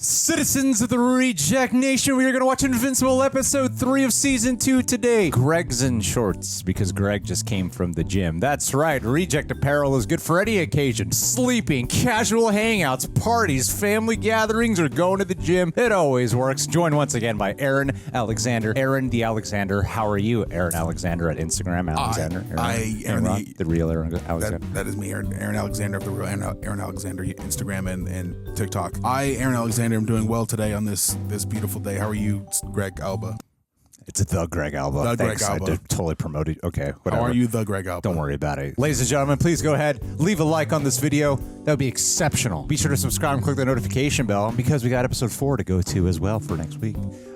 Citizens of the Reject Nation, we are going to watch Invincible episode 3 of season 2 today. Greg's in shorts because Greg just came from the gym. That's right, Reject apparel is good for any occasion. Sleeping, casual hangouts, parties, family gatherings, or going to the gym. It always works. Joined once again by Aaron Alexander. Aaron the Alexander. How are you, Aaron Alexander at Instagram? Alexander. I the real Aaron Alexander. That is me, Aaron Alexander of the real Aaron Alexander, Instagram and TikTok. Aaron Alexander, I'm doing well today on this beautiful day. How are you, Greg Alba? It's the Greg Alba. The Thanks. Greg Alba. I totally promoted. Okay, whatever. How are you, the Greg Alba? Don't worry about it. Ladies and gentlemen, please go ahead, leave a like on this video. That would be exceptional. Be sure to subscribe and click the notification bell because we got episode 4 to go to as well for next week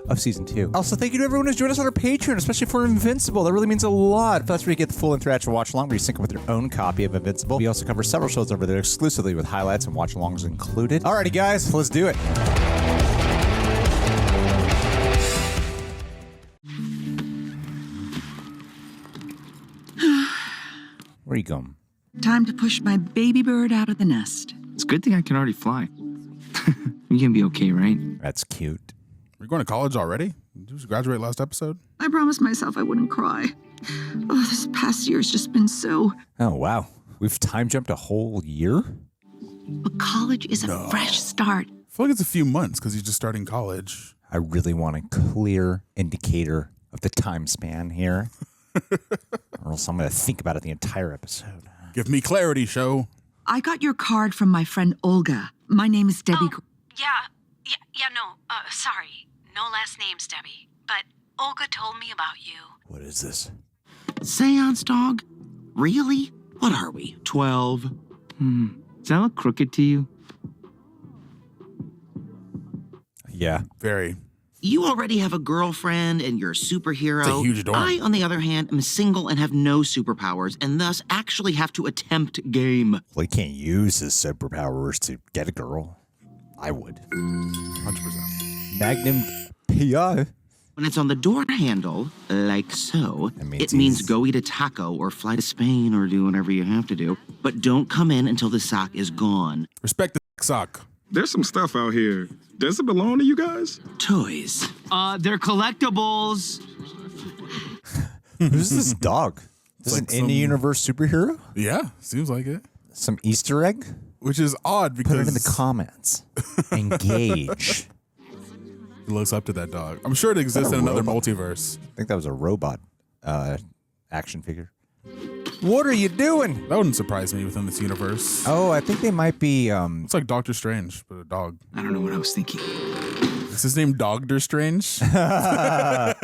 of season 2. Also, thank you to everyone who's joined us on our Patreon, especially for Invincible. That really means a lot. That's where you get the full interaction watch along, where you sync up with your own copy of Invincible. We also cover several shows over there exclusively with highlights and watch alongs included. Alrighty, guys, let's do it. Where are you going? Time to push my baby bird out of the nest. It's a good thing I can already fly. You can be okay, right? That's cute. You're going to college already? Did you just graduate last episode? I promised myself I wouldn't cry. Oh, this past year's just been so... Oh, wow. We've time jumped a whole year? But college is a fresh start. I feel like it's a few months because he's just starting college. I really want a clear indicator of the time span here. Or else I'm going to think about it the entire episode. Give me clarity, show. I got your card from my friend Olga. My name is Debie. Oh, sorry. No last names, Debie. But Olga told me about you. What is this? Seance, dog? Really? What are we, 12? Does that look crooked to you? Yeah. Very. You already have a girlfriend and you're a superhero. It's a huge dorm. I, on the other hand, am single and have no superpowers, and thus actually have to attempt game. Well, he can't use his superpowers to get a girl. I would. 100%. Magnum PI. When it's on the door handle, like so, It it means go eat a taco or fly to Spain or do whatever you have to do. But don't come in until the sock is gone. Respect the sock. There's some stuff out here. Does it belong to you guys? Toys. They're collectibles. Who's this dog? Is this like an in-the-universe superhero? Yeah, seems like it. Some Easter egg? Which is odd because... Put it in the comments. Engage. He looks up to that dog. I'm sure it exists in another robot? multiverse. I think that was a robot action figure. What are you doing? That wouldn't surprise me within this universe. Oh, I think they might be... It's like Doctor Strange, but a dog. I don't know what I was thinking. Is his name Doctor Strange? Who has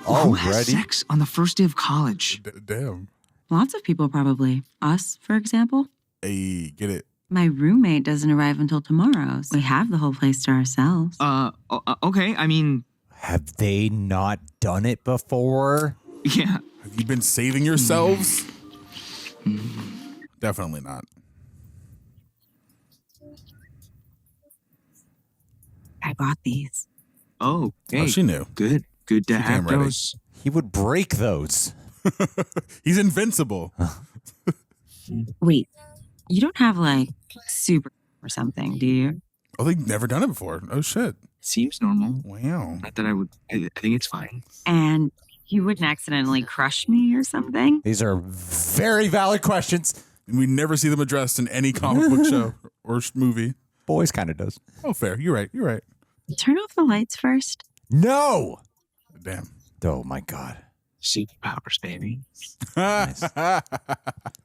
Already? sex on the first day of college? Damn. Lots of people probably. Us, for example. Hey, get it. My roommate doesn't arrive until tomorrow, so we have the whole place to ourselves. Okay, I mean... Have they not done it before? Yeah. Have you been saving yourselves? Definitely not. I bought these. Oh, hey. Oh, she knew. Good to She have came ready. those. He would break those. He's invincible. Wait, you don't have, like, super or something, do you? Oh, they've never done it before. Oh, shit. Seems normal. Wow. Not that I would... I think it's fine. And you wouldn't accidentally crush me or something? These are very valid questions. We never see them addressed in any comic book show or movie. Boys kind of does. Oh, fair. You're right. You're right. Turn off the lights first. No! Damn. Oh, my God. Superpowers, baby.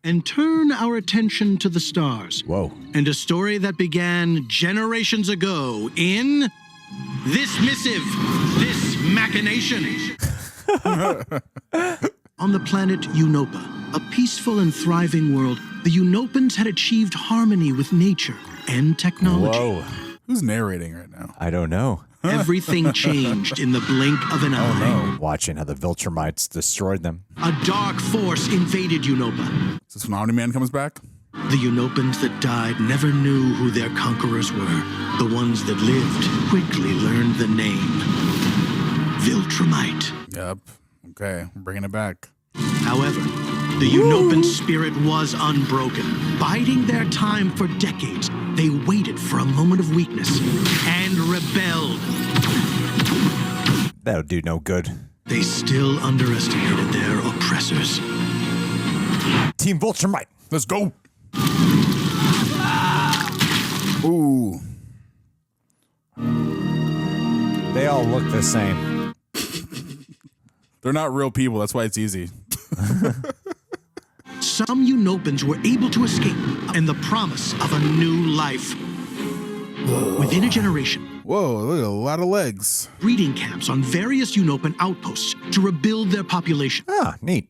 And turn our attention to the stars. Whoa. And a story that began generations ago in this missive, this machination. On the planet Europa, a peaceful and thriving world, the Unopans had achieved harmony with nature and technology. Whoa. Who's narrating right now? I don't know. Everything changed in the blink of an eye. Watching how the Viltrumites destroyed them. A dark force invaded Unova. Is this when Omni-Man comes back? The Unopans that died never knew who their conquerors were. The ones that lived quickly learned the name Viltrumite. Yep. Okay. I'm bringing it back. However, the Unopan spirit was unbroken. Biding their time for decades, they waited for a moment of weakness and rebelled. That'll do no good. They still underestimated their oppressors. Team Viltrumite. Let's go. Ooh. They all look the same. They're not real people. That's why it's easy. Some Unopans were able to escape, and the promise of a new life. Within a generation, Whoa, look at a lot of legs. breeding camps on various Unopan outposts to rebuild their population. Ah, neat.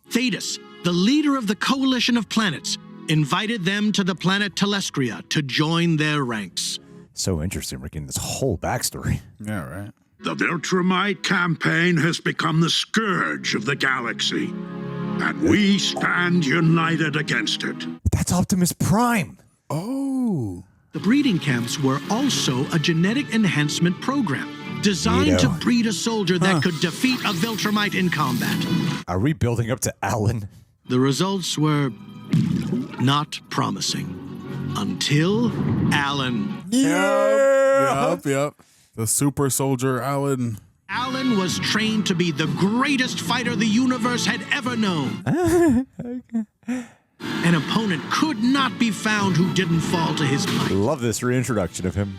Thetis, the leader of the coalition of planets, invited them to the planet Telestria to join their ranks. So interesting. We're getting this whole backstory. Yeah, right. The Viltrumite campaign has become the scourge of the galaxy, and we stand united against it. That's Optimus Prime. Oh. The breeding camps were also a genetic enhancement program designed to Neato. breed a soldier that could defeat a Viltrumite in combat. Are we building up to Alan? The results were not promising until Alan. Yep. The super soldier Alan. Alan was trained to be the greatest fighter the universe had ever known. An opponent could not be found who didn't fall to his might. Love this reintroduction of him.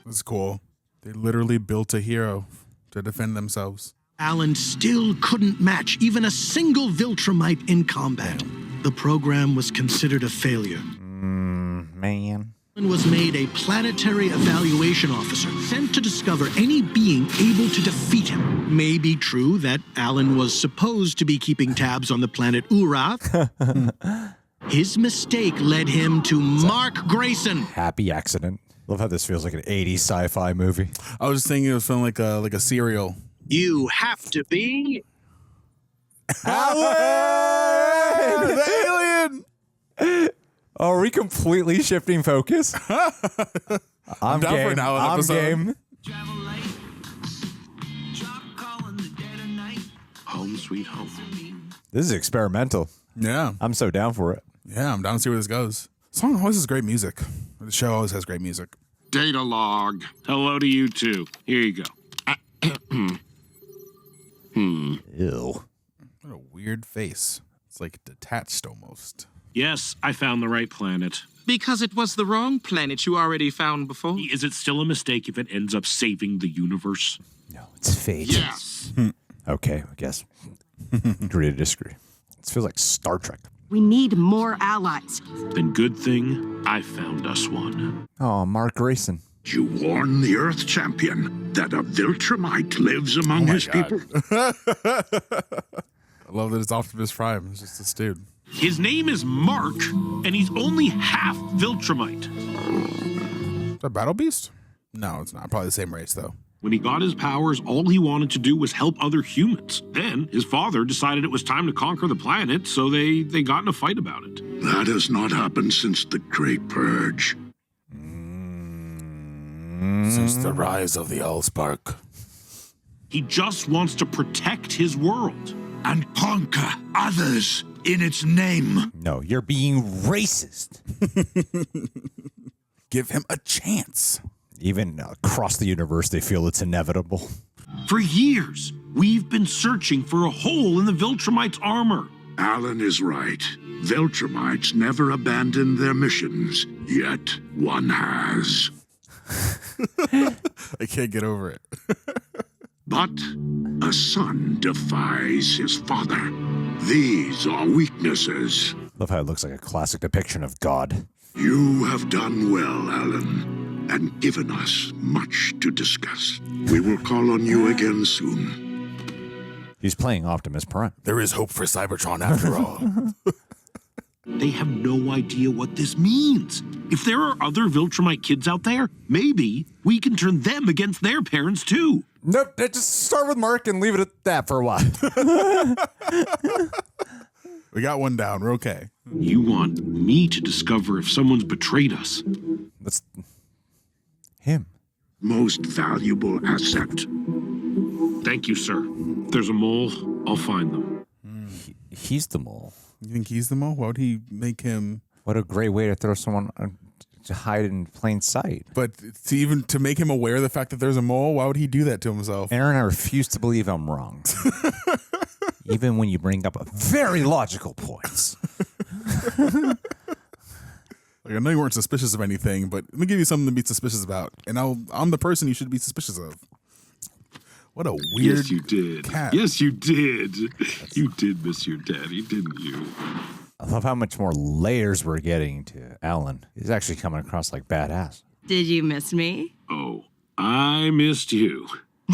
That's cool. They literally built a hero to defend themselves. Alan still couldn't match even a single Viltrumite in combat. The program was considered a failure. Man. Alan was made a planetary evaluation officer, sent to discover any being able to defeat him. May be true that Alan was supposed to be keeping tabs on the planet Ura. His mistake led him to Mark Grayson. Happy accident. Love how this feels like an 80s sci-fi movie. I was just thinking it was feeling like a cereal. You have to be Alan! The alien! Oh, are we completely shifting focus? I'm down game. for an Alan I'm episode. game. Home sweet home. This is experimental. Yeah. I'm so down for it. Yeah, I'm down to see where this goes. The song always has great music. The show always has great music. Data log. Hello to you too. Here you go. Ew. What a weird face. It's like detached almost. Yes, I found the right planet. Because it was the wrong planet you already found before. Is it still a mistake if it ends up saving the universe? No, it's fate. Yes. Okay, I guess. Agree to disagree. This feels like Star Trek. We need more allies. Then good thing I found us one. Oh, Mark Grayson. You warn the Earth champion that a Viltrumite lives among his people. I love that it's Optimus Prime. It's just this dude. His name is Mark, and he's only half Viltrumite. Is that Battle Beast? No, it's not. Probably the same race, though. When he got his powers, all he wanted to do was help other humans. Then his father decided it was time to conquer the planet, so they got in a fight about it. That has not happened since the Great Purge. Since the rise of the Allspark. He just wants to protect his world. And conquer others in its name. No, you're being racist. Give him a chance. Even across the universe, they feel it's inevitable. For years, we've been searching for a hole in the Viltrumite's armor. Alan is right. Viltrumites never abandon their missions, yet one has. I can't get over it. But a son defies his father. These are weaknesses. Love how it looks like a classic depiction of God. You have done well, Alan, and given us much to discuss. We will call on you again soon. He's playing Optimus Prime. There is hope for Cybertron after all. They have no idea what this means. If there are other Viltrumite kids out there, maybe we can turn them against their parents too. Nope, just start with Mark and leave it at that for a while. We got one down. We're okay. You want me to discover if someone's betrayed us. That's him. Most valuable asset. Thank you, sir. If there's a mole, I'll find them. he's the mole. You think he's the mole? Why would he make him? What a great way to throw someone to hide in plain sight. But to make him aware of the fact that there's a mole, why would he do that to himself? Aaron, I refuse to believe I'm wrong. Even when you bring up a very logical points. Like, I know you weren't suspicious of anything, but let me give you something to be suspicious about. And I'm the person you should be suspicious of. What a weird Yes, you did. cat. Yes, you did. You did miss your daddy, didn't you? I love how much more layers we're getting to Alan. He's actually coming across like badass. Did you miss me? Oh, I missed you.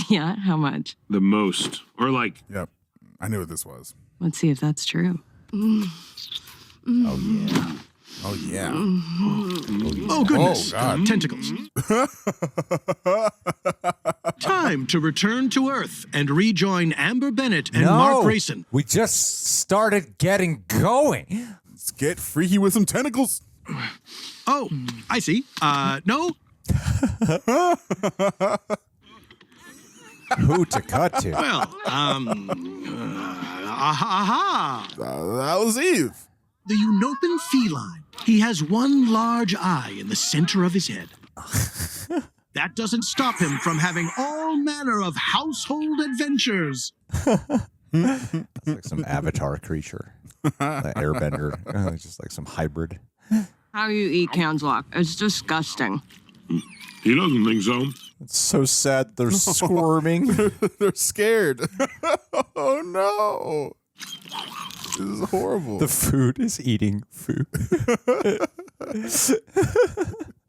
Yeah, how much? The most. Or like... Yep. I knew what this was. Let's see if that's true. Oh, yeah. Oh, yeah. Oh, goodness. Oh, God. Tentacles. Time to return to Earth and rejoin Amber Bennett and Mark Grayson. We just started getting going. Let's get freaky with some tentacles. Oh, I see. No? Who to cut to? Well, That was Eve. The Eunopan feline. He has one large eye in the center of his head. That doesn't stop him from having all manner of household adventures. That's like some avatar creature. The airbender. Just like some hybrid. How do you eat Canslock? It's disgusting. He doesn't think so. It's so sad they're squirming. They're scared. Oh, no. This is horrible. The food is eating food.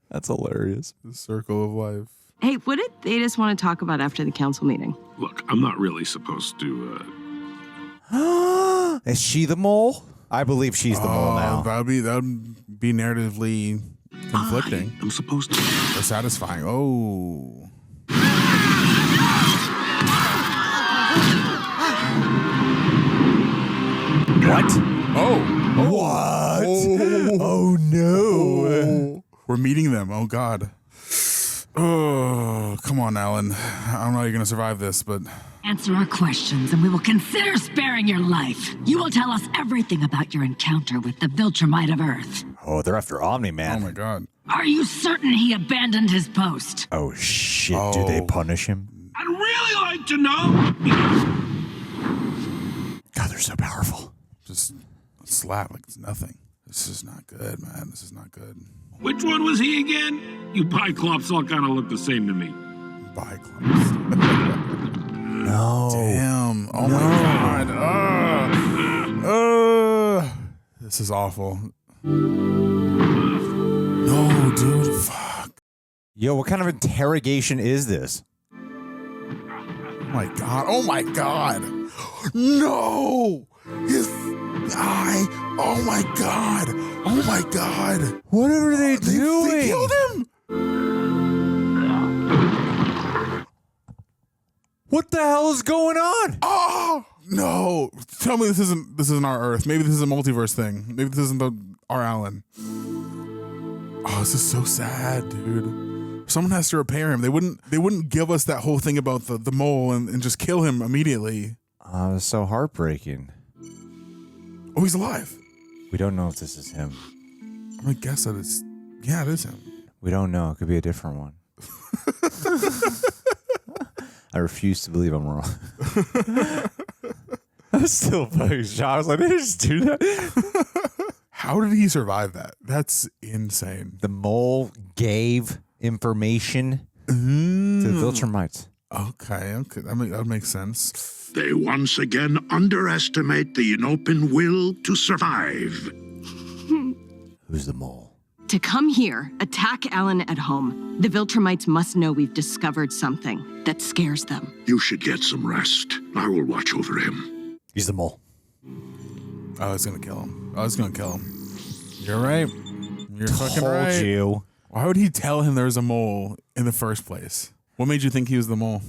That's hilarious. The circle of life. Hey, what did they just want to talk about after the council meeting? Look, I'm not really supposed to, Is she the mole? I believe she's the mole now. That would be narratively conflicting. I'm supposed to. Or satisfying. Oh. What? Oh. What? Oh, no. Oh. We're meeting them. Oh, God. Oh, come on, Alan. I don't know how you're going to survive this, but... Answer our questions and we will consider sparing your life. You will tell us everything about your encounter with the Viltrumite of Earth. Oh, they're after Omni, man. Oh, my God. Are you certain he abandoned his post? Oh, shit. Do they punish him? I'd really like to know. God, they're so powerful. Just slap like it's nothing. This is not good, man. This is not good. Which one was he again? You Biclops all kind of look the same to me. Biclops. No. Damn. Oh, no. My God. This is awful. No, dude. Fuck. Yo, what kind of interrogation is this? Oh, my God. Oh, my God. No. His eye. Oh, my God. Oh, my God. What are they doing? They killed him. What the hell is going on? Oh no! Tell me this isn't our Earth. Maybe this is a multiverse thing. Maybe this isn't our Alan. Oh, this is so sad, dude. Someone has to repair him. They wouldn't give us that whole thing about the mole and just kill him immediately. Oh, it's so heartbreaking. Oh, he's alive. We don't know if this is him. I'm gonna guess that it is him. We don't know. It could be a different one. I refuse to believe I'm wrong. I'm still fucking shocked. I was like, they just do that? How did he survive that? That's insane. The mole gave information to the Viltrumites. Okay. That makes sense. They once again underestimate the Eunopan will to survive. Who's the mole? To come here, attack Alan at home, the Viltrumites must know we've discovered something that scares them. You should get some rest. I will watch over him. He's the mole. Oh, it's gonna kill him. You're right. You're fucking Told right. you. Why would he tell him there was a mole in the first place? What made you think he was the mole?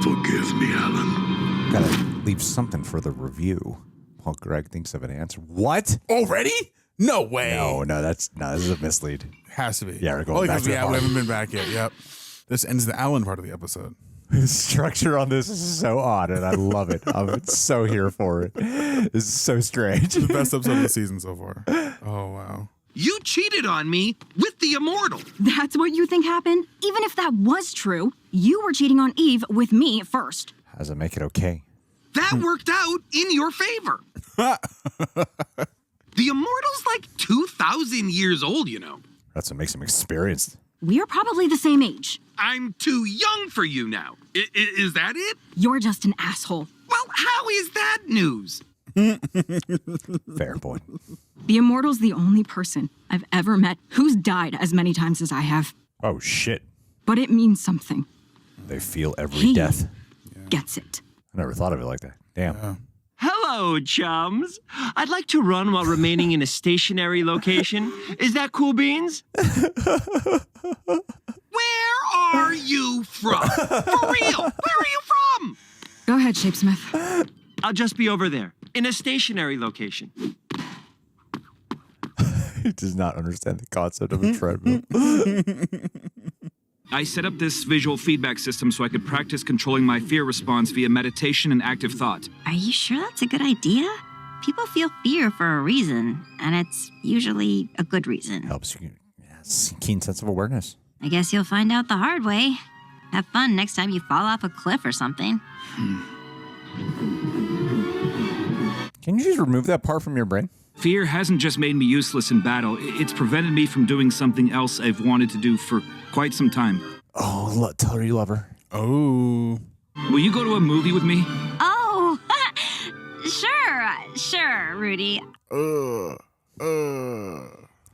Forgive me, Alan. Gotta leave something for the review while Greg thinks of an answer. What? Already? No way. No, this is a mislead. Has to be. Yeah, we're going back to the we bar. haven't been back yet. Yep. This ends the Alan part of the episode. The structure on this is so odd, and I love it. I'm so here for it. This is so strange. The best episode of the season so far. Oh, wow. You cheated on me with the Immortal. That's what you think happened? Even if that was true, you were cheating on Eve with me first. How does it make it okay? That worked out in your favor. The Immortal's like 2,000 years old, you know. That's what makes him experienced. We are probably the same age. I'm too young for you now. Is that it? You're just an asshole. Well, how is that news? Fair point. The Immortal's the only person I've ever met who's died as many times as I have. Oh, shit. But it means something. They feel every He death. gets it. I never thought of it like that. Damn. Yeah. Hello, chums. I'd like to run while remaining in a stationary location. Is that cool beans? Where are you from? For real, where are you from? Go ahead, Shapesmith. I'll just be over there, in a stationary location. He does not understand the concept of a treadmill. I set up this visual feedback system so I could practice controlling my fear response via meditation and active thought. Are you sure that's a good idea? People feel fear for a reason, and it's usually a good reason. Helps you. Yes, keen sense of awareness. I guess you'll find out the hard way. Have fun next time you fall off a cliff or something. Can you just remove that part from your brain? Fear hasn't just made me useless in battle. It's prevented me from doing something else I've wanted to do for quite some time. Oh, tell her you love her. Oh. Will you go to a movie with me? Oh, sure, Rudy.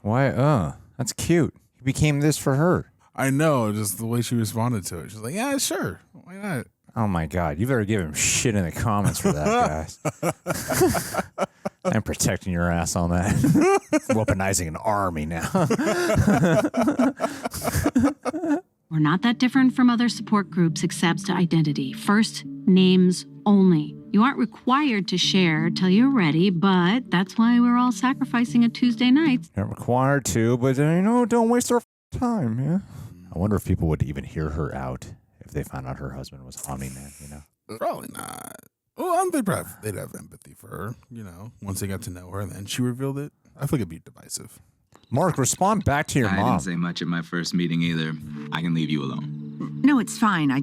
Why, That's cute. He became this for her. I know, just the way she responded to it. She's like, yeah, sure. Why not? Oh, my God. You better give him shit in the comments for that, guys. I'm protecting your ass on that. Weaponizing an army now. We're not that different from other support groups except to identity. First, names only. You aren't required to share till you're ready, but that's why we're all sacrificing a Tuesday night. Not required to, but, don't waste our time, yeah? I wonder if people would even hear her out if they found out her husband was Omni-Man, Probably not. Well, they'd have empathy for her, once they got to know her, and then she revealed it. I feel like it'd be divisive. Mark, respond back to your mom. I didn't say much at my first meeting either. I can leave you alone. No, it's fine. I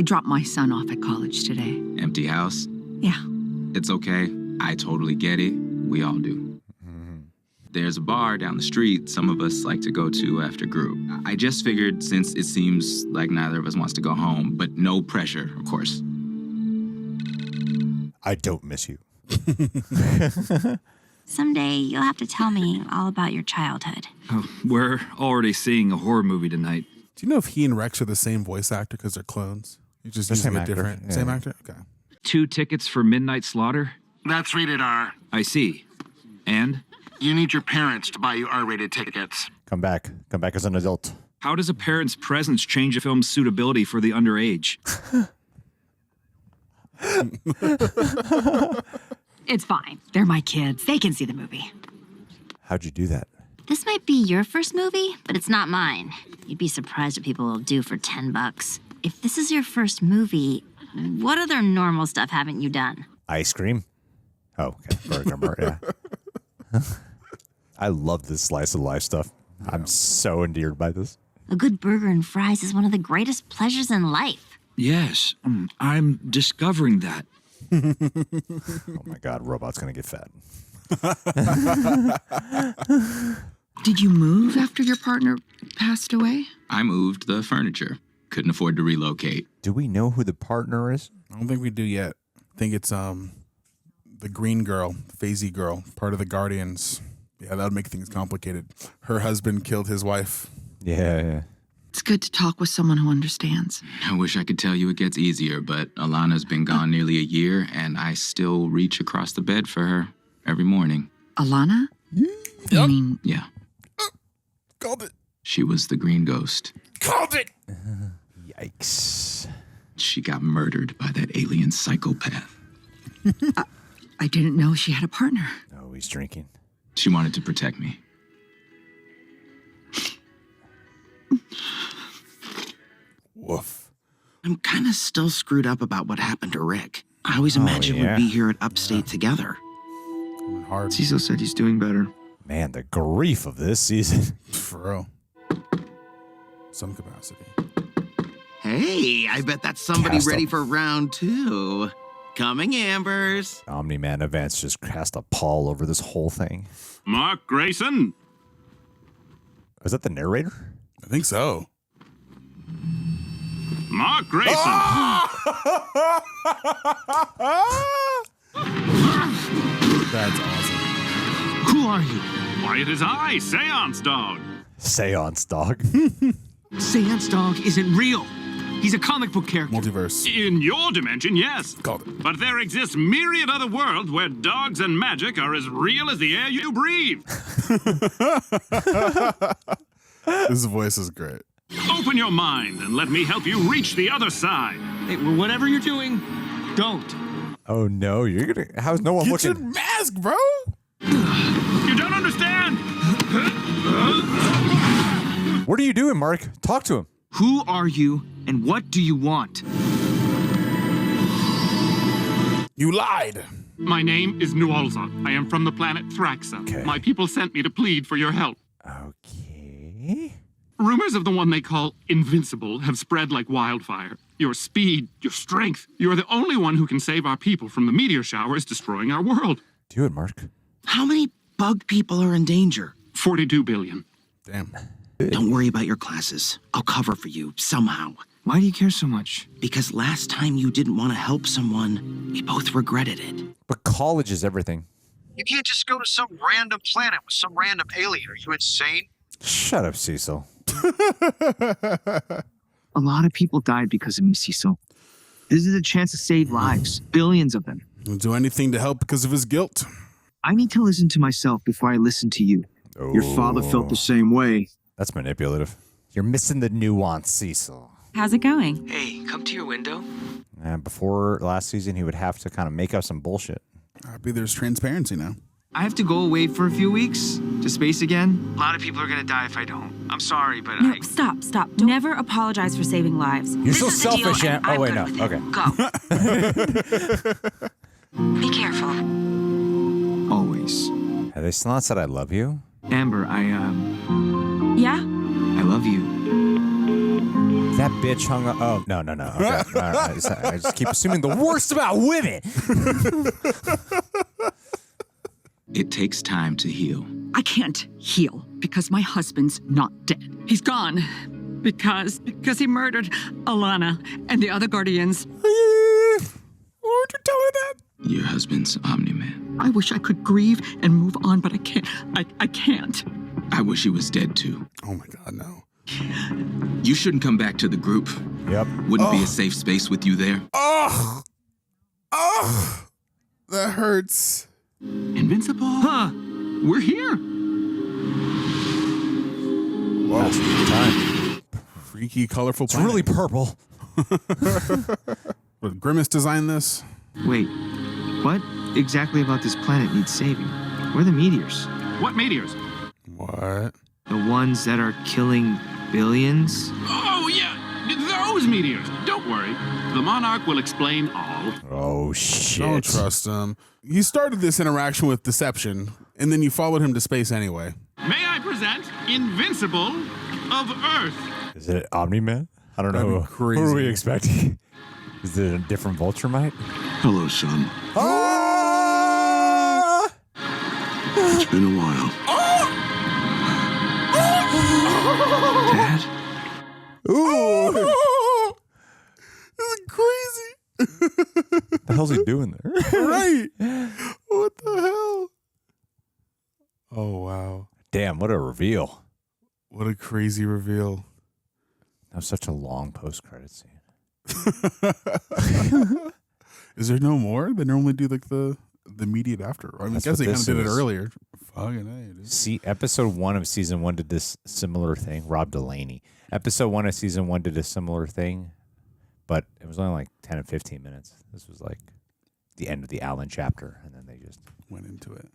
dropped my son off at college today. Empty house? Yeah. It's okay. I totally get it. We all do. There's a bar down the street some of us like to go to after group. I just figured since it seems like neither of us wants to go home, but no pressure, of course. I don't miss you. Someday you'll have to tell me all about your childhood. Oh, we're already seeing a horror movie tonight. Do you know if he and Rex are the same voice actor because they're clones? You just using it different. Yeah. Same actor? Okay. 2 tickets for Midnight Slaughter? That's rated R. I see. And? You need your parents to buy you R-rated tickets. Come back as an adult. How does a parent's presence change a film's suitability for the underage? It's fine. They're my kids. They can see the movie. How'd you do that? This might be your first movie, but it's not mine. You'd be surprised what people will do for $10. If this is your first movie, what other normal stuff haven't you done? Ice cream? Oh, okay. Burger, yeah. I love this slice of life stuff. Yeah. I'm so endeared by this. A good burger and fries is one of the greatest pleasures in life. Yes, I'm discovering that. Oh my God, Robot's gonna get fat. Did you move after your partner passed away? I moved the furniture. Couldn't afford to relocate. Do we know who the partner is? I don't think we do yet. I think it's the green girl, Phasey girl, part of the Guardians. Yeah, that would make things complicated. Her husband killed his wife. Yeah. It's good to talk with someone who understands. I wish I could tell you it gets easier, but Alana's been gone nearly a year, and I still reach across the bed for her every morning. Alana? Yep. Yeah. Called it. She was the green ghost. Called it! Yikes. She got murdered by that alien psychopath. I didn't know she had a partner. Oh, he's drinking. She wanted to protect me. Woof. I'm kind of still screwed up about what happened to Rick. I always imagined we'd be here at Upstate together. Hard. Cecil said he's doing better. Man, the grief of this season. For real. Some capacity. Hey, I bet that's somebody Cast ready up. for round 2. Coming, Ambers. Omni-Man events just cast a pall over this whole thing. Mark Grayson. Is that the narrator? I think so. Mark Grayson. That's awesome. Who are you? Why, it is I, Seance Dog. Seance Dog. Seance Dog isn't real. He's a comic book character. Multiverse. In your dimension, yes. Called it. But there exists myriad other worlds where dogs and magic are as real as the air you breathe. His voice is great. Open your mind and let me help you reach the other side. Hey, well, whatever you're doing, don't. Oh no, you're gonna. How's no one Get looking? your mask, bro. You don't understand. What are you doing, Mark? Talk to him. Who are you and what do you want? You lied. My name is Nualza. I am from the planet Thraxa. Okay. My people sent me to plead for your help. Okay. Rumors of the one they call Invincible have spread like wildfire. Your speed, your strength. You are the only one who can save our people from the meteor showers destroying our world. Do it, Mark. How many bug people are in danger? 42 billion. Damn. Don't worry about your classes. I'll cover for you somehow. Why do you care so much? Because last time you didn't want to help someone, we both regretted it. But college is everything. You can't just go to some random planet with some random alien. Are you insane? Shut up, Cecil. A lot of people died because of me, Cecil. This is a chance to save lives. Billions of them. He'll do anything to help because of his guilt. I need to listen to myself before I listen to you. Your father felt the same way. That's manipulative. You're missing the nuance, Cecil. How's it going? Hey, come to your window. And before last season, he would have to kind of make up some bullshit. Happy there's transparency now. I have to go away for a few weeks to space again. A lot of people are gonna die if I don't. I'm sorry, but No, stop. Never apologize for saving lives. You're so selfish, Aunt. Oh, wait, no. Okay. Go. Be careful. Always. Have they still not said I love you? Amber, Yeah? I love you. That bitch hung up. Oh, no. Okay. All right. I just keep assuming the worst about women. It takes time to heal. I can't heal because my husband's not dead. He's gone because he murdered Alana and the other Guardians. Why would you tell her that? Your husband's Omni-Man. I wish I could grieve and move on, but I can't. I can't. I wish he was dead too. Oh my God, no. You shouldn't come back to the group. Yep. Wouldn't be a safe space with you there. Oh, that hurts. Invincible? Huh. We're here. Whoa. That's a good time. Freaky, colorful It's really purple. Would Grimace design this? Wait, what exactly about this planet needs saving? Where are the meteors? What meteors? What? The ones that are killing billions? Oh, yeah. Those meteors. Don't worry. The Monarch will explain all. Oh, shit. Don't trust him. You started this interaction with deception, and then you followed him to space anyway. May I present Invincible of Earth? Is it Omni-Man? I don't know. Who are we expecting? Is it a different Viltrumite? Hello, son. Ah! It's been a while. Dad? Ooh. This is crazy. What the hell's he doing there? Right. What the hell? Oh, wow. Damn, what a reveal. What a crazy reveal. That was such a long post-credit scene. Is there no more? They normally do like the immediate after. I mean, I guess they kind of did it earlier. Fucking A, dude. See, episode 1 of season 1 did this similar thing. Rob Delaney. Episode 1 of season 1 did a similar thing, but it was only like 10 and 15 minutes. This was like the end of the Alan chapter, and then they just went into it.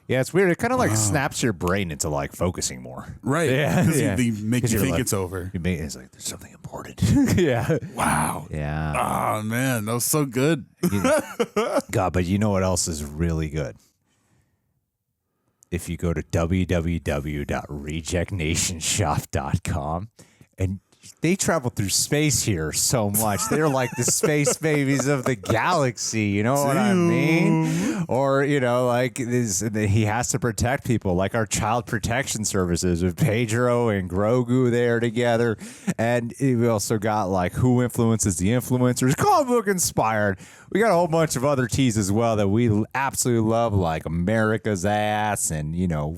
Yeah, it's weird. It kind of like snaps your brain into like focusing more. Right. Yeah. Because yeah. they make you think like, it's over. It's like, there's something important. yeah. Wow. Yeah. Oh, man. That was so good. God, but you know what else is really good? If you go to www.rejectnationshop.com and they travel through space here so much. They're like the space babies of the galaxy. You know what I mean? Or, you know, like this, he has to protect people, like our child protection services with Pedro and Grogu there together. And we also got like Who Influences the Influencers, comic book inspired. We got a whole bunch of other teas as well that we absolutely love, like America's Ass and, you know,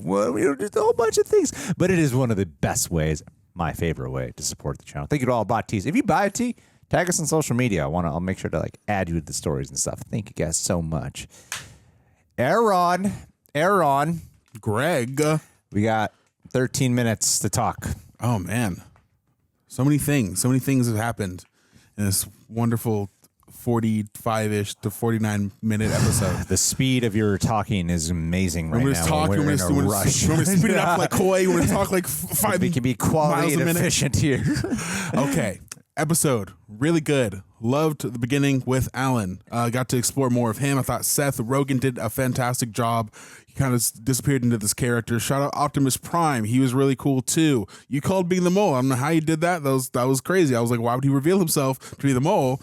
just a whole bunch of things. But it is one of the best ways. My favorite way to support the channel. Thank you to all bought teas. If you buy a tea, tag us on social media. I'll make sure to like add you to the stories and stuff. Thank you guys so much. Aaron, Greg, we got 13 minutes to talk. Oh man, so many things have happened in this wonderful 45-ish to 49-minute episode. The speed of your talking is amazing right now. We're in a rush. You want me to speed it up like Koi? You want to talk like 5 We can be quality and efficient here. Okay. Episode, really good. Loved the beginning with Alan. Got to explore more of him. I thought Seth Rogen did a fantastic job. He kind of disappeared into this character. Shout out Optimus Prime. He was really cool too. You called being the mole. I don't know how you did that. That was crazy. I was like, why would he reveal himself to be the mole?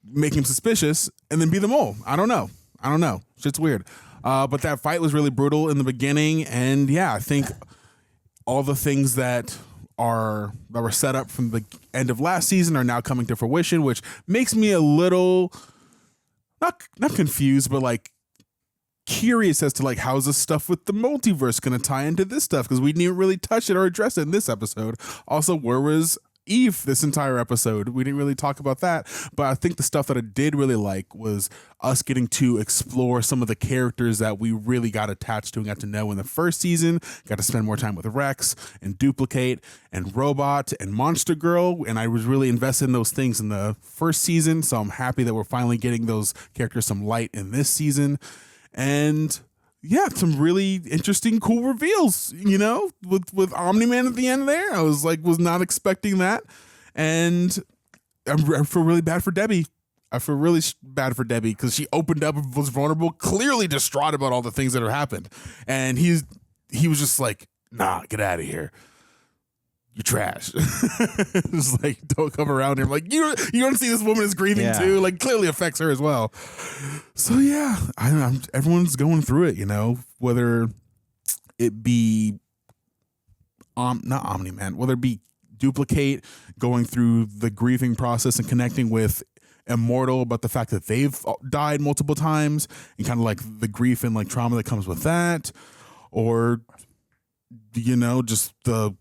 Make him suspicious and then be the mole. I don't know. Shit's weird. But that fight was really brutal in the beginning. And yeah, I think all the things that were set up from the end of last season are now coming to fruition, which makes me a little not confused, but like curious as to like how's this stuff with the multiverse going to tie into this stuff, because we didn't really touch it or address it in this episode. Also, where was Eve this entire episode? We didn't really talk about that, but I think the stuff that I did really like was us getting to explore some of the characters that we really got attached to and got to know in the first season. Got to spend more time with Rex and Duplicate and Robot and Monster Girl, and I was really invested in those things in the first season, so I'm happy that we're finally getting those characters some light in this season. And yeah, some really interesting, cool reveals, you know, with Omni-Man at the end there. I was not expecting that. And I feel really bad for Debie. Because she opened up and was vulnerable, clearly distraught about all the things that have happened. And he was just like, nah, get out of here. You're trash. Just like, don't come around here. Like, you don't see this woman is grieving too. Like, clearly affects her as well. So yeah, everyone's going through it, you know, whether it be not Omni-Man, whether it be Duplicate going through the grieving process and connecting with Immortal about the fact that they've died multiple times and kind of like the grief and like trauma that comes with that, or, you know, just the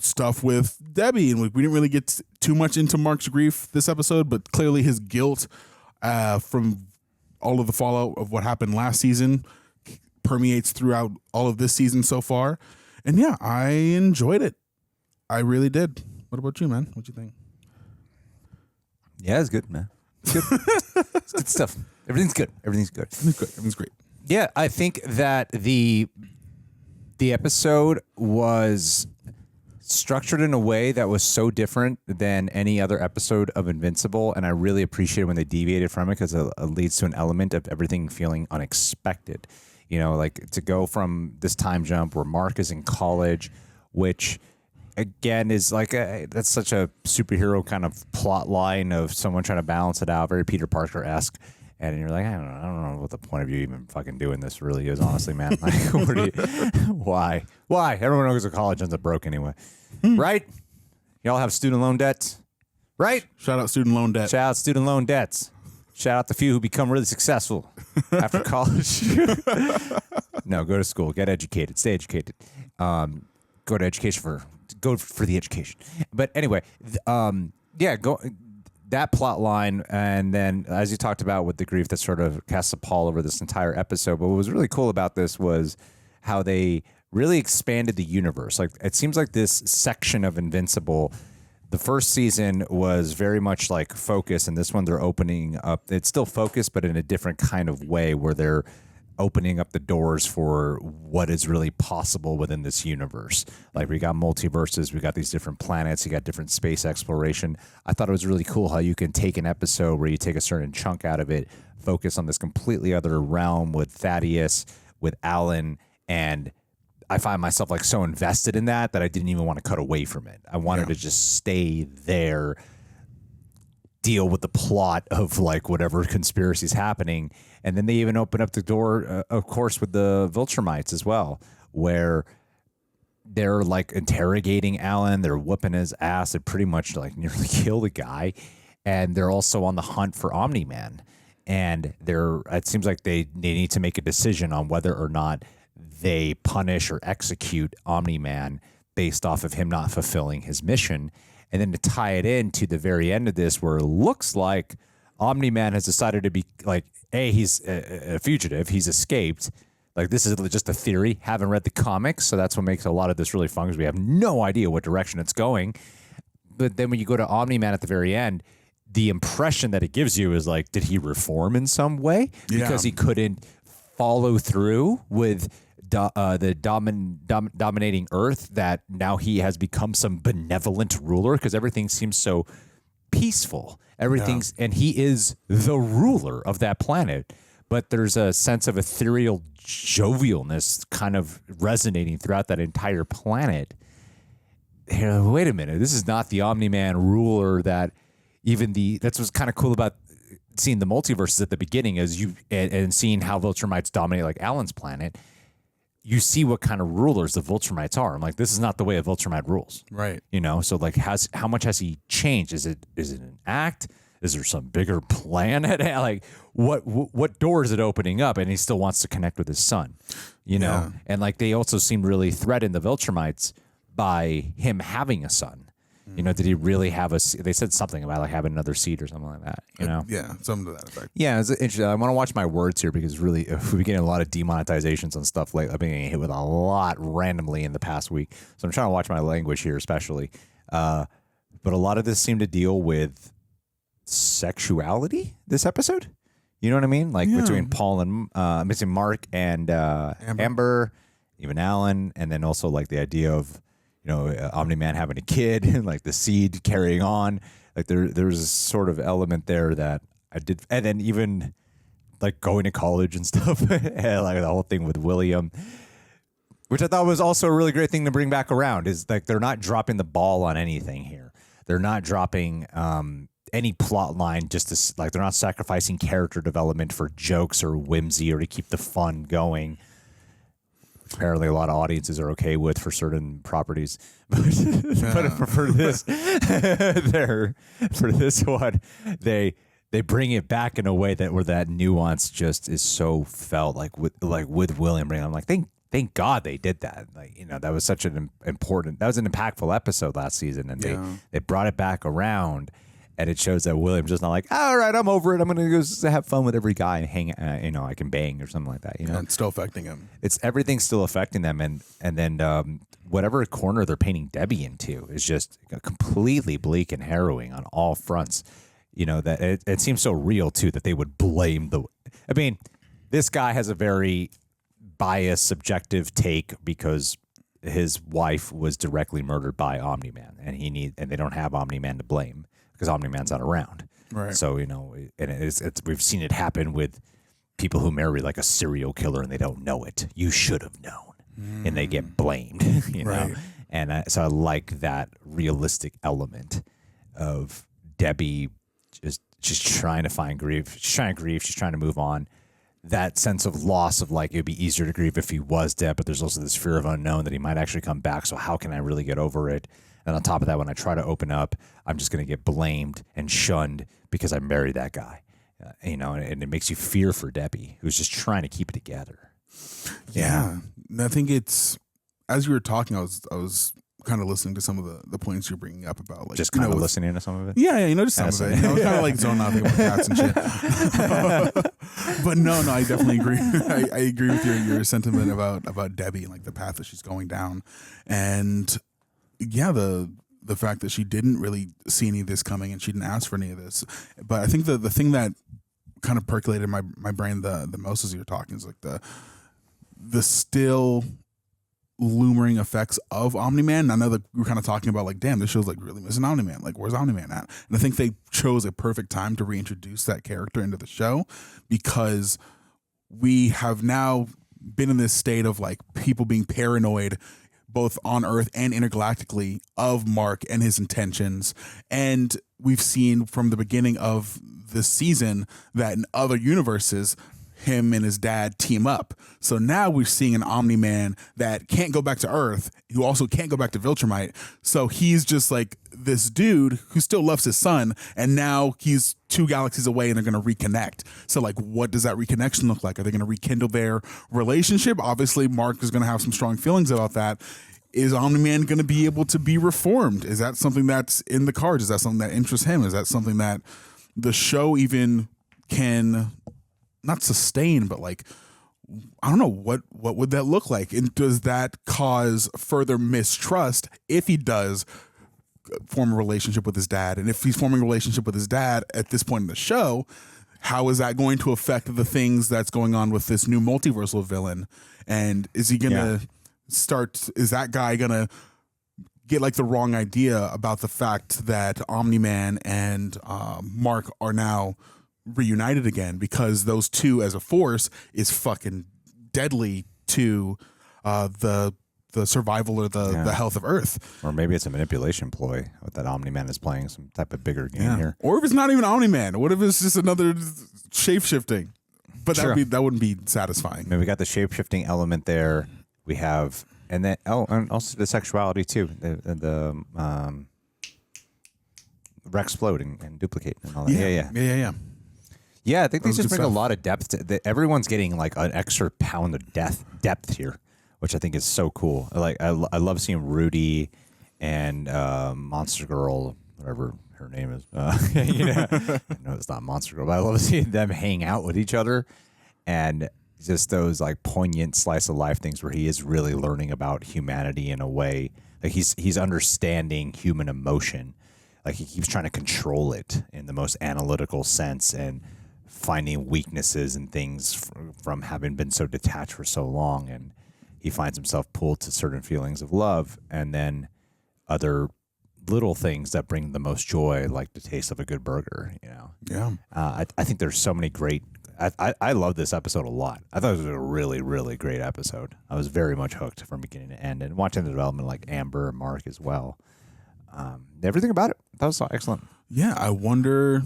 stuff with Debie. And we didn't really get too much into Mark's grief this episode, but clearly his guilt from all of the fallout of what happened last season permeates throughout all of this season so far. And yeah, I enjoyed it. I really did. What about you, man? What'd you think? Yeah, it's good, man. It's good. It's good stuff. Everything's good. Everything's great. Yeah, I think that the episode was structured in a way that was so different than any other episode of Invincible, and I really appreciate when they deviated from it, because it leads to an element of everything feeling unexpected. You know, like to go from this time jump where Mark is in college, which again is like that's such a superhero kind of plot line of someone trying to balance it out, very Peter Parker-esque. And you're like, I don't know what the point of you even fucking doing this really is, honestly, man. Like, why? Everyone who goes to college ends up broke anyway, right? Y'all have student loan debts, right? Shout out student loan debt. Shout out student loan debts. Shout out the few who become really successful after college. No, go to school, get educated, stay educated. Go to education go for the education. But anyway, go. That plot line, and then as you talked about with the grief that sort of casts a pall over this entire episode. But what was really cool about this was how they really expanded the universe. Like, it seems like this section of Invincible, the first season was very much like focus, and this one they're opening up. It's still focused, but in a different kind of way, where they're opening up the doors for what is really possible within this universe. Like, we got multiverses, we got these different planets, you got different space exploration. I thought it was really cool how you can take an episode where you take a certain chunk out of it, focus on this completely other realm with Thaddeus, with Alan, and I find myself like so invested in that I didn't even want to cut away from it. I wanted to just stay there, deal with the plot of like whatever conspiracy is happening. And then they even open up the door, of course, with the Viltrumites as well, where they're like interrogating Alan. They're whooping his ass. They pretty much like nearly kill the guy. And they're also on the hunt for Omni-Man. And it seems like they need to make a decision on whether or not they punish or execute Omni-Man based off of him not fulfilling his mission. And then to tie it in to the very end of this, where it looks like Omni-Man has decided to be like, he's a fugitive. He's escaped. Like, this is just a theory. Haven't read the comics, so that's what makes a lot of this really fun, because we have no idea what direction it's going. But then when you go to Omni-Man at the very end, the impression that it gives you is like, did he reform in some way? Because he couldn't follow through with the dominating Earth, that now he has become some benevolent ruler, because everything seems so peaceful. And he is the ruler of that planet, but there's a sense of ethereal jovialness kind of resonating throughout that entire planet. Wait a minute, this is not the Omni-Man ruler that that's what's kind of cool about seeing the multiverses at the beginning, is and seeing how Viltrumites dominate like Alan's planet. You see what kind of rulers the Viltrumites are. I'm like, this is not the way a Viltrumite rules. Right. So like, how much has he changed? Is it an act? Is there some bigger plan at it? Like, what door is it opening up? And he still wants to connect with his son, know? And like, they also seem really threatened, the Viltrumites, by him having a son. Did he really have they said something about like having another seed or something like that, Yeah, something to that effect. Yeah, it's interesting. I want to watch my words here, because really, we've been getting a lot of demonetizations on stuff lately. I've been getting hit with a lot randomly in the past week. So I'm trying to watch my language here, especially. But a lot of this seemed to deal with sexuality this episode. You know what I mean? Like between Paul and between Mark and Amber, even Alan, and then also like the idea of Omni-Man having a kid and like the seed carrying on. Like there's a sort of element there that I did, and then even like going to college and stuff, and like the whole thing with William, which I thought was also a really great thing to bring back around, is like they're not dropping the ball on anything here. They're not dropping any plot line they're not sacrificing character development for jokes or whimsy or to keep the fun going. Apparently a lot of audiences are okay with for certain properties, but for this, for this one, they bring it back in a way where that nuance just is so felt, like with William. I'm like, thank God they did that. Like, that was such an impactful episode last season, and they brought it back around. And it shows that William's just not like, all right, I'm over it. I'm going to go have fun with every guy and hang, I can bang or something like that. And it's still affecting him. Everything's still affecting them. And then whatever corner they're painting Debie into is just completely bleak and harrowing on all fronts. That it seems so real too, that they would blame this guy has a very biased, subjective take because his wife was directly murdered by Omni-Man, and they don't have Omni-Man to blame, because Omni-Man's not around. Right. So, and we've seen it happen with people who marry like a serial killer and they don't know it. You should have known. And they get blamed, Right. And so I like that realistic element of Debie just trying to find grief. She's trying to grieve. She's trying to move on. That sense of loss of like, it'd be easier to grieve if he was dead, but there's also this fear of unknown that he might actually come back. So how can I really get over it? And on top of that, when I try to open up, I'm just going to get blamed and shunned because I married that guy, and it makes you fear for Debie, who's just trying to keep it together. Yeah. I think it's, as you were talking, I was kind of listening to some of the points you're bringing up about like just kind of listening to some of it. Yeah, just some of it. I was kind of like zoning out, thinking about cats and shit. But no, I definitely agree. I agree with your sentiment about Debie and like the path that she's going down, and yeah, the fact that she didn't really see any of this coming and she didn't ask for any of this. But I think the thing that kind of percolated in my brain the most as you were talking is like the still looming effects of Omni-Man. I know that we were kind of talking about like, damn, this show's like really missing Omni-Man. Like, where's Omni-Man at? And I think they chose a perfect time to reintroduce that character into the show, because we have now been in this state of like people being paranoid both on Earth and intergalactically of Mark and his intentions. And we've seen from the beginning of this season that in other universes, him and his dad team up. So now we're seeing an Omni-Man that can't go back to Earth, who also can't go back to Viltrumite. So he's just like this dude who still loves his son, and now he's 2 galaxies away and they're going to reconnect. So like, what does that reconnection look like? Are they going to rekindle their relationship? Obviously, Mark is going to have some strong feelings about that. Is Omni-Man going to be able to be reformed? Is that something that's in the cards? Is that something that interests him? Is that something that the show even can not sustain, but like, I don't know, what would that look like? And does that cause further mistrust if he does form a relationship with his dad? And if he's forming a relationship with his dad at this point in the show, how is that going to affect the things that's going on with this new multiversal villain? And is he going to is that guy going to get like the wrong idea about the fact that Omni-Man and Mark are now reunited again, because those two as a force is fucking deadly to the survival or the health of Earth. Or maybe it's a manipulation ploy that Omni-Man is playing some type of bigger game here. Or if it's not even Omni-Man, what if it's just another shape-shifting? But that wouldn't be satisfying. I mean, we got the shape-shifting element there. We have, and then and also the sexuality too. The Splode and duplicate and all that. Yeah. Yeah, I think they just bring a lot of depth. Everyone's getting like an extra pound of depth here, which I think is so cool. Like I love seeing Rudy and Monster Girl, whatever her name is. No, it's not Monster Girl, but I love seeing them hang out with each other, and just those like poignant slice of life things where he is really learning about humanity in a way. Like he's understanding human emotion. Like he keeps trying to control it in the most analytical sense and finding weaknesses and things from having been so detached for so long. And he finds himself pulled to certain feelings of love and then other little things that bring the most joy, like the taste of a good burger, you know? Yeah. I think there's so many great, I love this episode a lot. I thought it was a really, really great episode. I was very much hooked from beginning to end, and watching the development like Amber and Mark as well. Everything about it, that was excellent. Yeah, I wonder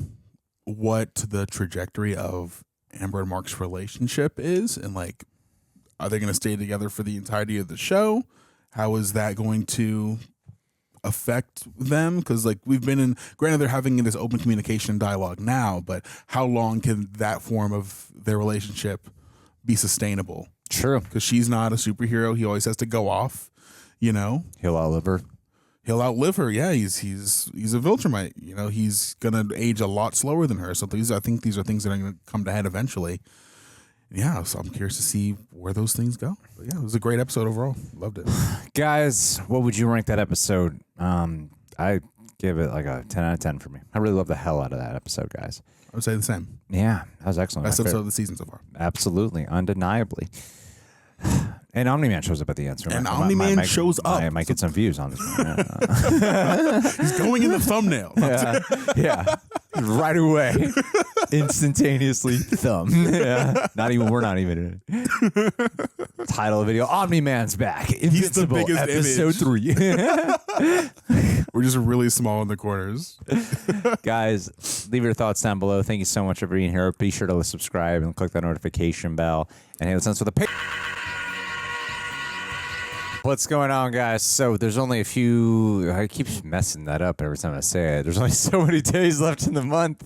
what the trajectory of Amber and Mark's relationship is, and like, are they going to stay together for the entirety of the show? How is that going to affect them? Because like we've been in, granted they're having this open communication dialogue now, but how long can that form of their relationship be sustainable? True. Because she's not a superhero. He always has to go off, you know? He'll outlive her. He'll outlive her. Yeah, he's a Viltrumite. You know, he's gonna age a lot slower than her. So I think these are things that are gonna come to head eventually. Yeah, so I'm curious to see where those things go. But yeah, it was a great episode overall. Loved it. Guys, what would you rank that episode? I give it like a 10 out of 10 for me. I really love the hell out of that episode, guys. I would say the same. Yeah, that was excellent. Best episode of the season so far. Absolutely, undeniably. And Omni-Man shows up at the end. So and Omni-Man shows up. I might get some views on this one. He's going in the thumbnail. Yeah. Right away. Instantaneously thumb. Yeah. We're not even in it. Title of the video, Omni-Man's back. Invincible, He's the biggest episode 3. We're just really small in the corners. Guys, leave your thoughts down below. Thank you so much for being here. Be sure to subscribe and click that notification bell. And hey, let's answer the What's going on, guys? So there's only a few, I keep messing that up every time I say it. There's only so many days left in the month.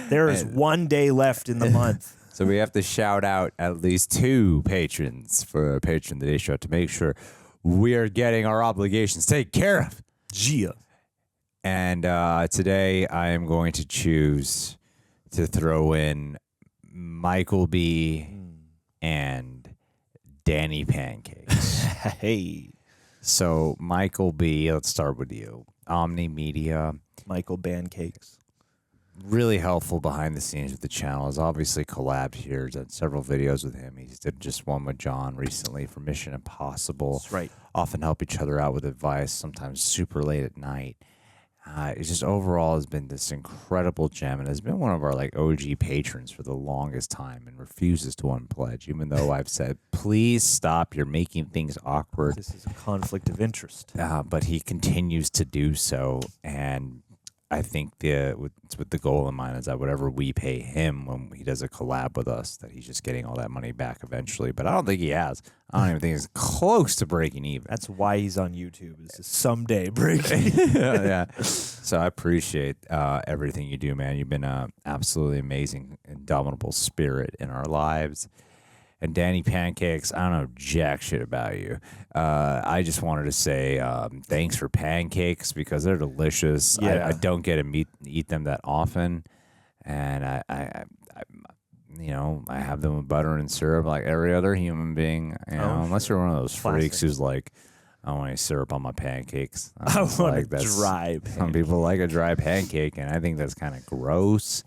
There is 1 day left in the month. So we have to shout out at least 2 patrons for a Patron Today show to make sure we are getting our obligations taken care of. Gia. And today I am going to choose to throw in Michael B. and Danny Pancakes. Hey. So, Michael B., let's start with you. Omni Media. Michael Pancakes. really helpful behind the scenes with the channel. Has obviously collabed here. Done several videos with him. He's did just one with John recently for Mission Impossible. That's right. Often help each other out with advice, sometimes super late at night. It just overall has been this incredible gem and has been one of our like OG patrons for the longest time and refuses to unpledge, even though I've said, please stop, you're making things awkward. This is a conflict of interest. But he continues to do so, and I think it's with the goal in mind is that whatever we pay him when he does a collab with us, that he's just getting all that money back eventually. But I don't think he has. I don't even think he's close to breaking even. That's why he's on YouTube, is to someday break even. Yeah. So I appreciate everything you do, man. You've been an absolutely amazing, indomitable spirit in our lives. And Danny Pancakes, I don't know jack shit about you. I just wanted to say thanks for pancakes because they're delicious. Yeah. I don't get to eat them that often, and I have them with butter and syrup like every other human being. Unless you're one of those freaks who's like, I don't want any syrup on my pancakes. I want a dry pancake. Some people like a dry pancake, and I think that's kind of gross.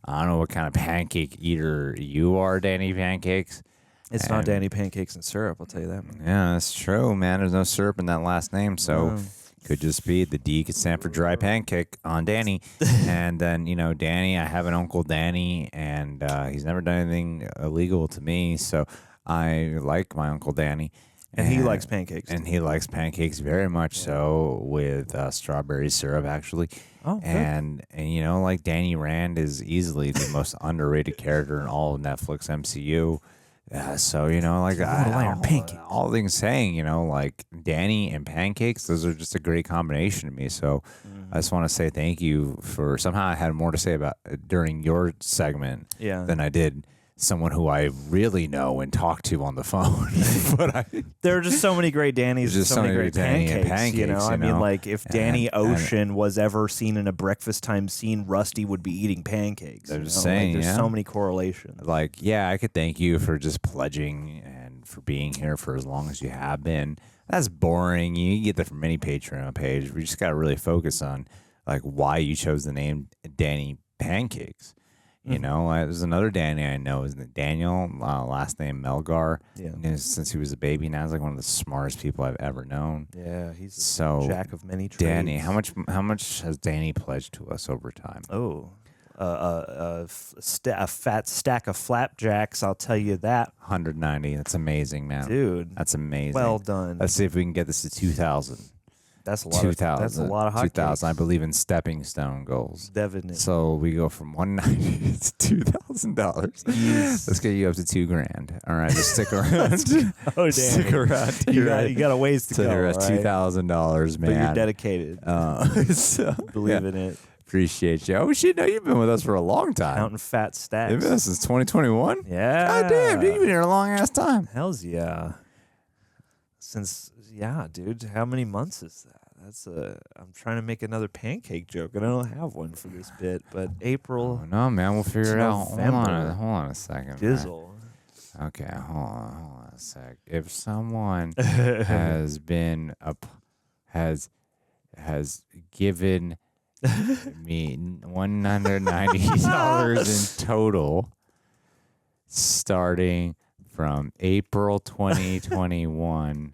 I don't know what kind of pancake eater you are, Danny Pancakes. It's not Danny Pancakes and syrup, I'll tell you that. Yeah, that's true, man. There's no syrup in that last name, so could just be the D could stand for dry pancake on Danny. And then, Danny, I have an Uncle Danny, and he's never done anything illegal to me, so I like my Uncle Danny. And he likes pancakes. And he likes pancakes very much so with strawberry syrup, actually. Oh, and like Danny Rand is easily the most underrated character in all of Netflix MCU. So, all things saying, like Danny and pancakes, those are just a great combination to me. So I just want to say thank you for somehow I had more to say about during your segment than I did someone who I really know and talk to on the phone. But there are just so many great Dannys, just so many great pancakes. I mean, like if Danny Ocean was ever seen in a breakfast time scene, Rusty would be eating pancakes. I'm just saying, there's so many correlations. Like, I could thank you for just pledging and for being here for as long as you have been. That's boring. You get that from any Patreon page. We just got to really focus on like why you chose the name Danny Pancakes. There's another Danny I know, isn't it? Daniel, last name Melgar. Yeah. Since he was a baby, now he's like one of the smartest people I've ever known. Yeah, he's a jack of many trades. Danny, how much has Danny pledged to us over time? Oh, a fat stack of flapjacks, I'll tell you that. 190. That's amazing, man. Dude. That's amazing. Well done. Let's see if we can get this to 2,000. That's a lot. 2,000. That's a lot of hot 2,000. I believe in stepping stone goals. Definitely. So we go from $190 to $2,000. Yes. Let's get you up to $2,000. All right, just stick around. Damn. Stick around. You got a ways to go. Right? $2,000, man. But you're dedicated. So, believe in it. Appreciate you. Oh shit! No, you've been with us for a long time. Counting fat stacks. You've been with us since 2021. Yeah. God damn, dude, you've been here a long ass time. Hell's yeah. Dude. How many months is that? I'm trying to make another pancake joke, and I don't have one for this bit. But April. Oh, no, man, we'll figure it out. Hold on a second. Dizzle. Man. Okay, hold on a sec. If someone has been has given me $190 in total, starting from April 2021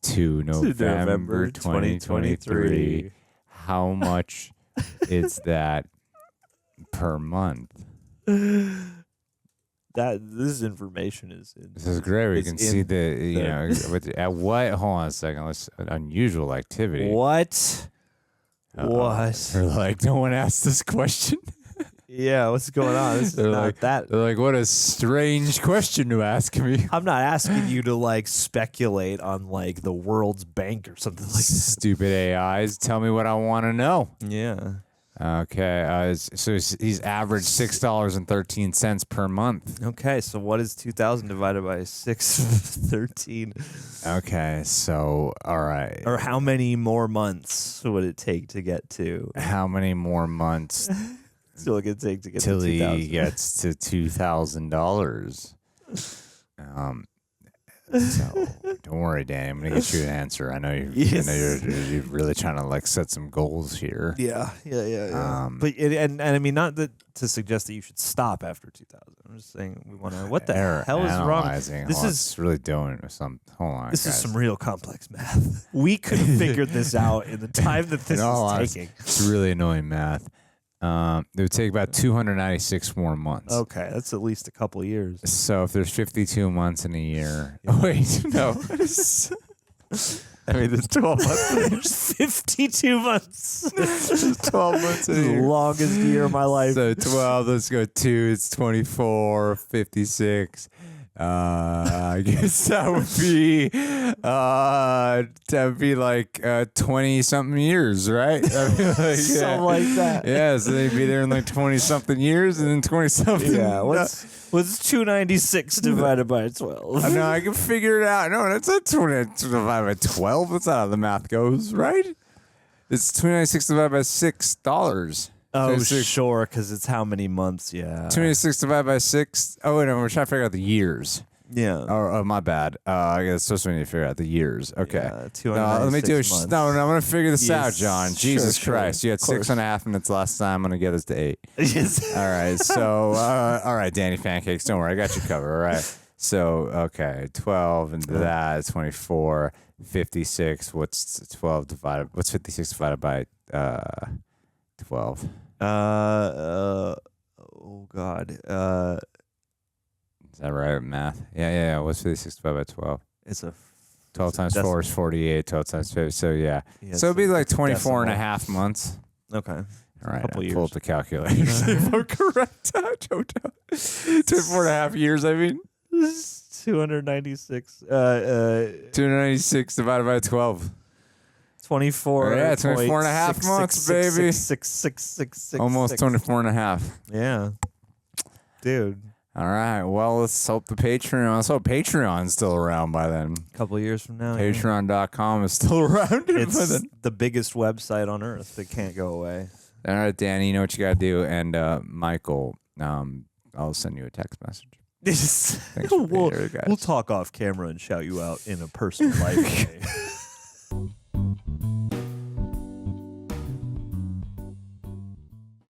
to November 2023. How much is that per month? This information is. This is great. We can see at what? Hold on a second. Let's unusual activity. What? What? They're like, no one asked this question. Yeah, what's going on? This is not that. They're like, what a strange question to ask me. I'm not asking you to like speculate on like the World's Bank or something like that. Stupid AIs. Tell me what I want to know. Yeah. Okay. So he's averaged $6.13 per month. Okay. So what is 2,000 divided by 613? Okay. So all right. Or how many more months would it take to get to? How many more months? Still it could take to get till to 2,000. he gets to $2,000. So don't worry, Danny. I'm gonna get you an answer. I know you're really trying to like set some goals here. Yeah. But I mean, not that to suggest that you should stop after 2000. I'm just saying we want to. What the hell is wrong? This is really doing some. Hold on, this guys. is some real complex math. We could have figured this out in the time that this is taking. It's really annoying math. It would take about 296 more months. Okay, that's at least a couple of years. So if there's 52 months in a year, oh wait, no. I mean, there's 12 months. There's 52 months. There's 12 months in a year. The longest year of my life. So 12, let's go 2, it's 24, 56. I guess that would be like 20 something years, right? I mean, like, Something like that. Yeah, so they'd be there in like 20 something years and then 20 something. Yeah, what's 296 divided by 12? I know, I can figure it out. No, that's not 20 divided by 12. That's not how the math goes, right? It's 296 divided by $6. Oh, 26. sure, because it's how many months, yeah. 296 divided by 6. Oh, wait, no, we're trying to figure out the years. Yeah. Oh, my bad. I guess it's supposed to be to figure out the years. Okay. Yeah, let me do it. months. No, I'm going to figure this out, Yes, John. sure, Jesus sure, Christ. You had of course. 6.5 minutes last time. I'm going to get us to 8. Yes. All right. So, all right, Danny Pancakes. Don't worry. I got you covered. All right. So, okay. 12 and that is 24. 56. What's 12 divided? What's 56 divided by 12? Oh God. Is that right? Math? Yeah. What's 56 divided by 12? It's a 12 times 4 is 48. 12 times 50. So yeah. Yeah, So it'd be like 24 and a decimal. half months. Okay. All right. couple I'll years. pull up the calculator. If I'm correct. 24 and a half years, I mean. 296. 296 divided by 12. 24. Yeah, 24 and a half months, baby. Almost 24 and a half. Yeah. Dude. All right. Well, let's hope Let's hope Patreon's still around by then. A couple of years from now. Patreon.com is still around. It's the biggest website on earth that can't go away. All right, Danny, you know what you got to do. And Michael, I'll send you a text message. Thanks for being here, guys. We'll talk off camera and shout you out in a personal life way.